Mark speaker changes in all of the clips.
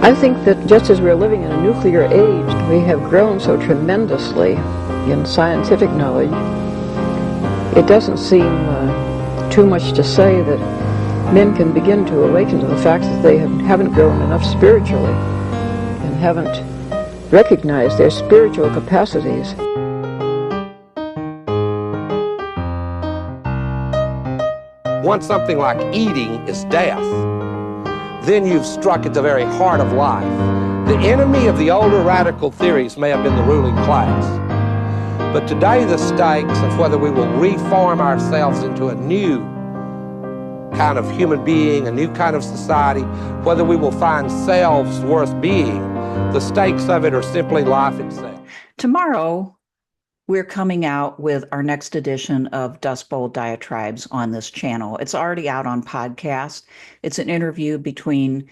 Speaker 1: I think that just as we're living in a nuclear age, we have grown so tremendously in scientific knowledge. It doesn't seem too much to say that men can begin to awaken to the fact that they haven't grown enough spiritually and haven't recognized their spiritual capacities.
Speaker 2: Once something like eating is death, then you've struck at the very heart of life. The enemy of the older radical theories may have been the ruling class. But today the stakes of whether we will reform ourselves into a new kind of human being, a new kind of society, whether we will find selves worth being, the stakes of it are simply life itself.
Speaker 3: Tomorrow, we're coming out with our next edition of Dust Bowl Diatribes on this channel. It's already out on podcast. It's an interview between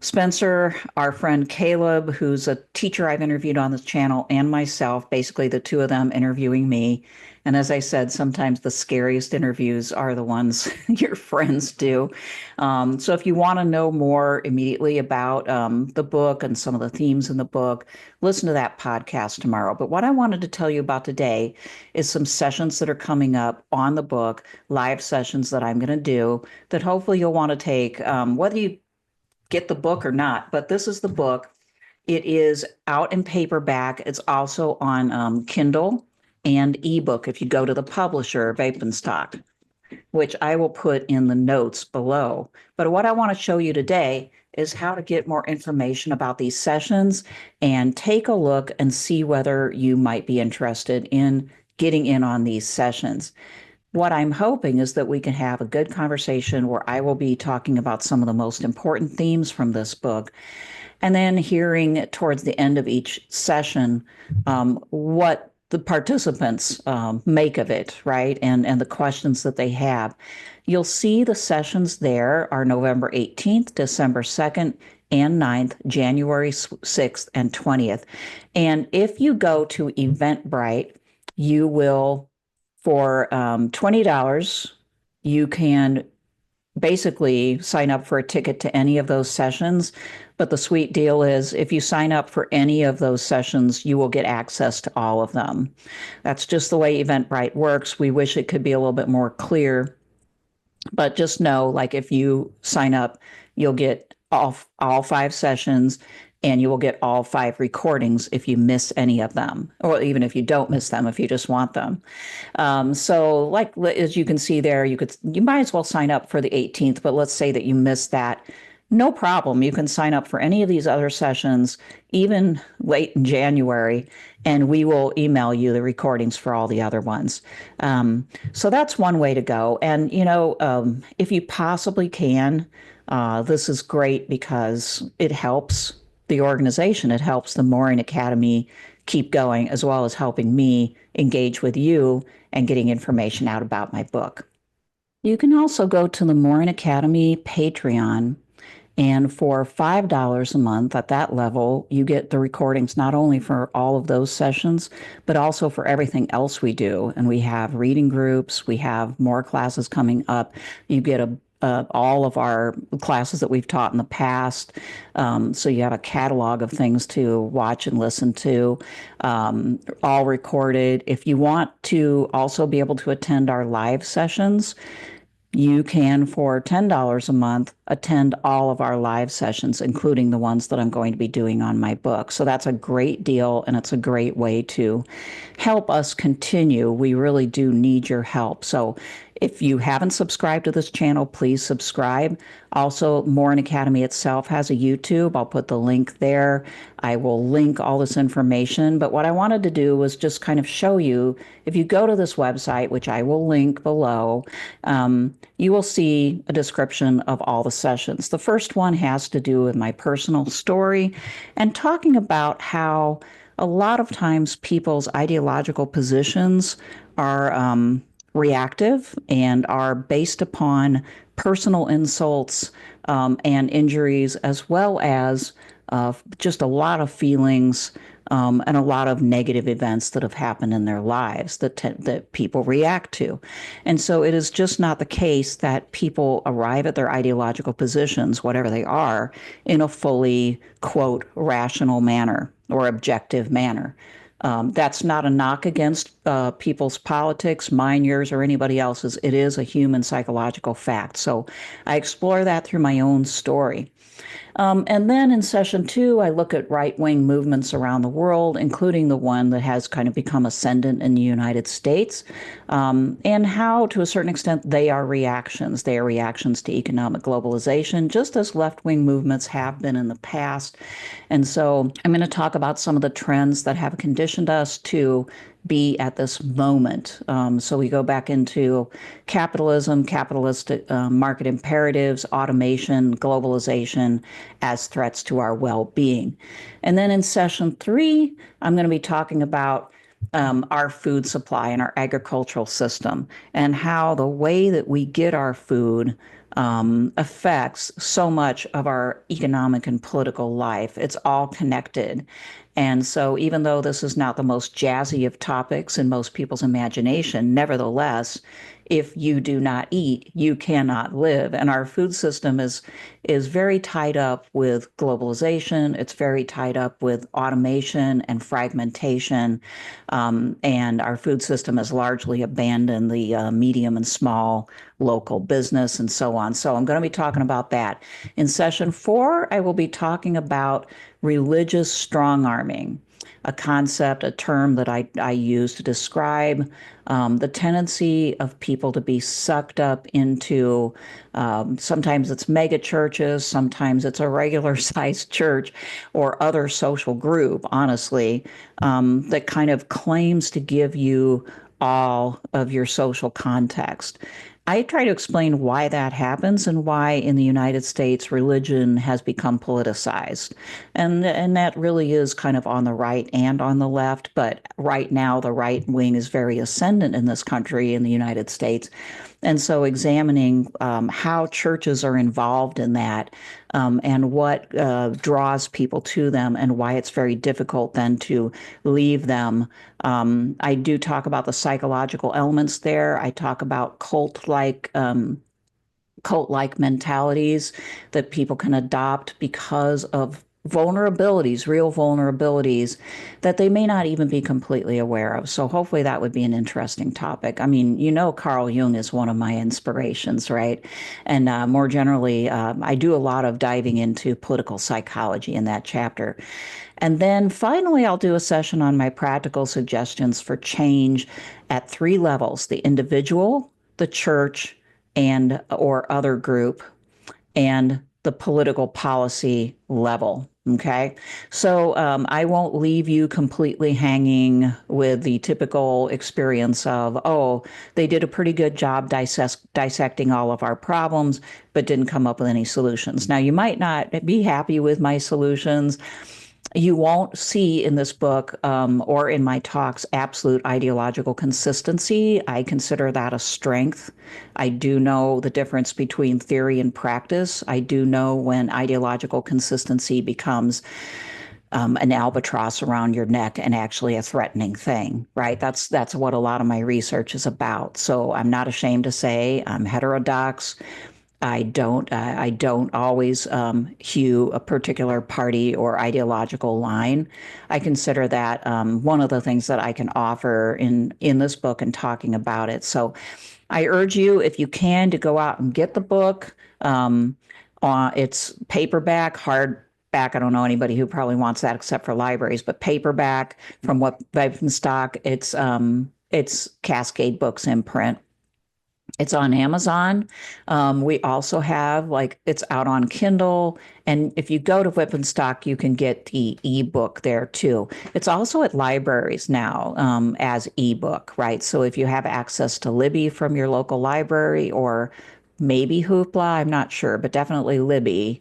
Speaker 3: Spencer, our friend Caleb, who's a teacher I've interviewed on this channel, and myself, basically the two of them interviewing me. And as I said, sometimes the scariest interviews are the ones your friends do. So if you want to know more immediately about the book and some of the themes in the book, listen to that podcast tomorrow. But what I wanted to tell you about today is some sessions that are coming up on the book, live sessions that I'm going to do that hopefully you'll want to take, whether you get the book or not. But this is the book. It is out in paperback. It's also on Kindle and ebook if you go to the publisher, Vapenstock, which I will put in the notes below. But what I want to show you today is how to get more information about these sessions and take a look and see whether you might be interested in getting in on these sessions. What I'm hoping is that we can have a good conversation where I will be talking about some of the most important themes from this book, and then hearing towards the end of each session what the participants make of it, right? And the questions that they have. You'll see the sessions there are November 18th, December 2nd, and 9th, January 6th, and 20th. And if you go to Eventbrite, you will, for $20, you can basically sign up for a ticket to any of those sessions. But the sweet deal is if you sign up for any of those sessions, you will get access to all of them. That's just the way Eventbrite works. We wish it could be a little bit more clear, but just know, like, if you sign up, you'll get all 5 sessions, and you will get all 5 recordings if you miss any of them, or even if you don't miss them, if you just want them. So like, as you can see there, you might as well sign up for the 18th, but let's say that you missed that. No problem. You can sign up for any of these other sessions, even late in January, and we will email you the recordings for all the other ones. So that's one way to go. And, if you possibly can, this is great because it helps the organization. It helps the Mooring Academy keep going, as well as helping me engage with you and getting information out about my book. You can also go to the Mooring Academy Patreon, and for $5 a month at that level, you get the recordings not only for all of those sessions, but also for everything else we do. And we have reading groups, we have more classes coming up. You get all of our classes that we've taught in the past. So you have a catalog of things to watch and listen to, all recorded. If you want to also be able to attend our live sessions, you can, for $10 a month, attend all of our live sessions, including the ones that I'm going to be doing on my book. So that's a great deal, and it's a great way to help us continue. We really do need your help. So if you haven't subscribed to this channel, please subscribe. Also, Mooring Academy itself has a YouTube. I'll put the link there. I will link all this information. But what I wanted to do was just kind of show you, if you go to this website, which I will link below, you will see a description of all the sessions. The first one has to do with my personal story and talking about how a lot of times people's ideological positions are reactive and are based upon personal insults and injuries, as well as just a lot of feelings and a lot of negative events that have happened in their lives that people react to. And so it is just not the case that people arrive at their ideological positions, whatever they are, in a fully, quote, rational manner or objective manner. That's not a knock against people's politics, mine, yours, or anybody else's. It is a human psychological fact. So I explore that through my own story. And then in session 2, I look at right wing movements around the world, including the one that has kind of become ascendant in the United States, and how, to a certain extent, they are reactions. They are reactions to economic globalization, just as left wing movements have been in the past. And so I'm going to talk about some of the trends that have conditioned us to be at this moment. So we go back into capitalism, capitalistic market imperatives, automation, globalization as threats to our well-being. And then in session 3, I'm going to be talking about our food supply and our agricultural system and how the way that we get our food affects so much of our economic and political life. It's all connected. And so, even though this is not the most jazzy of topics in most people's imagination, nevertheless, if you do not eat, you cannot live. And our food system is very tied up with globalization. It's very tied up with automation and fragmentation. And our food system has largely abandoned the medium and small local business and so on. So I'm going to be talking about that. In session 4, I will be talking about religious strong arming, a concept, a term that I use to describe the tendency of people to be sucked up into, sometimes it's mega churches, sometimes it's a regular sized church or other social group, honestly, that kind of claims to give you all of your social context. I try to explain why that happens and why in the United States religion has become politicized. And that really is kind of on the right and on the left, but right now the right wing is very ascendant in this country, in the United States. And so examining how churches are involved in that and what draws people to them and why it's very difficult then to leave them. I do talk about the psychological elements there. I talk about cult-like mentalities that people can adopt because of vulnerabilities, real vulnerabilities that they may not even be completely aware of. So hopefully that would be an interesting topic. I mean, Carl Jung is one of my inspirations, right? And more generally, I do a lot of diving into political psychology in that chapter. And then finally, I'll do a session on my practical suggestions for change at 3 levels: the individual, the church, and or other group, and the political policy level. Okay. So I won't leave you completely hanging with the typical experience of, oh, they did a pretty good job dissecting all of our problems, but didn't come up with any solutions. Now, you might not be happy with my solutions. You won't see in this book or in my talks absolute ideological consistency. I consider that a strength. I do know the difference between theory and practice. I do know when ideological consistency becomes an albatross around your neck and actually a threatening thing, right? That's what a lot of my research is about. So I'm not ashamed to say I'm heterodox. I don't always hew a particular party or ideological line. I consider that one of the things that I can offer in this book and talking about it. So I urge you, if you can, to go out and get the book. It's paperback, hardback. I don't know anybody who probably wants that except for libraries, but paperback from what I've in stock. It's Cascade Books in print. It's on Amazon. We also have, it's out on Kindle. And if you go to Whip and Stock, you can get the ebook there too. It's also at libraries now as ebook, right? So if you have access to Libby from your local library or maybe Hoopla, I'm not sure, but definitely Libby,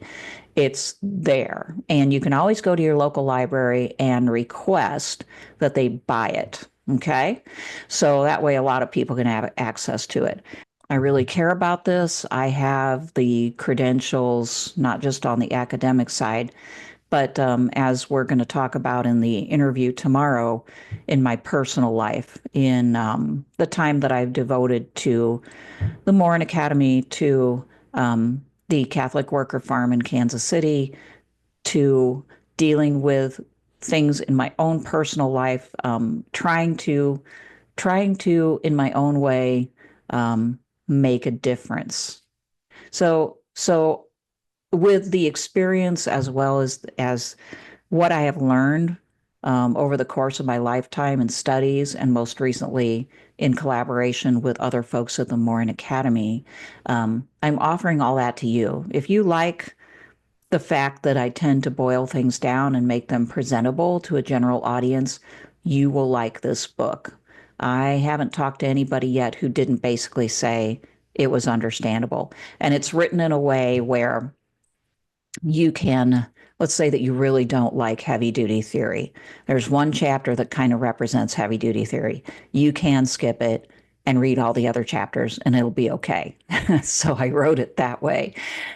Speaker 3: it's there. And you can always go to your local library and request that they buy it. Okay. So that way a lot of people can have access to it. I really care about this. I have the credentials, not just on the academic side, But as we're going to talk about in the interview tomorrow, in my personal life, in the time that I've devoted to the Morin Academy, to the Catholic Worker Farm in Kansas City, to dealing with things in my own personal life, trying to in my own way make a difference. So with the experience as well as what I have learned over the course of my lifetime in studies and most recently in collaboration with other folks at the Morin Academy, I'm offering all that to you. If you like the fact that I tend to boil things down and make them presentable to a general audience, you will like this book. I haven't talked to anybody yet who didn't basically say it was understandable. And it's written in a way where you can, let's say that you really don't like heavy duty theory. There's one chapter that kind of represents heavy duty theory. You can skip it and read all the other chapters and it'll be okay. So I wrote it that way.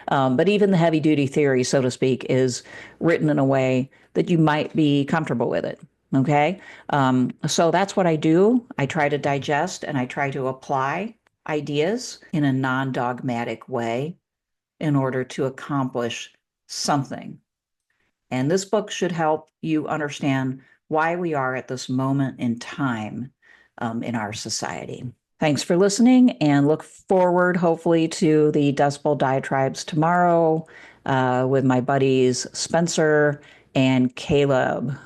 Speaker 3: But even the heavy duty theory, so to speak, is written in a way that you might be comfortable with it. Okay. So that's what I do. I try to digest and I try to apply ideas in a non dogmatic way in order to accomplish something. And this book should help you understand why we are at this moment in time in our society. Thanks for listening and look forward, hopefully, to the Dust Bowl diatribes tomorrow with my buddies Spencer and Caleb.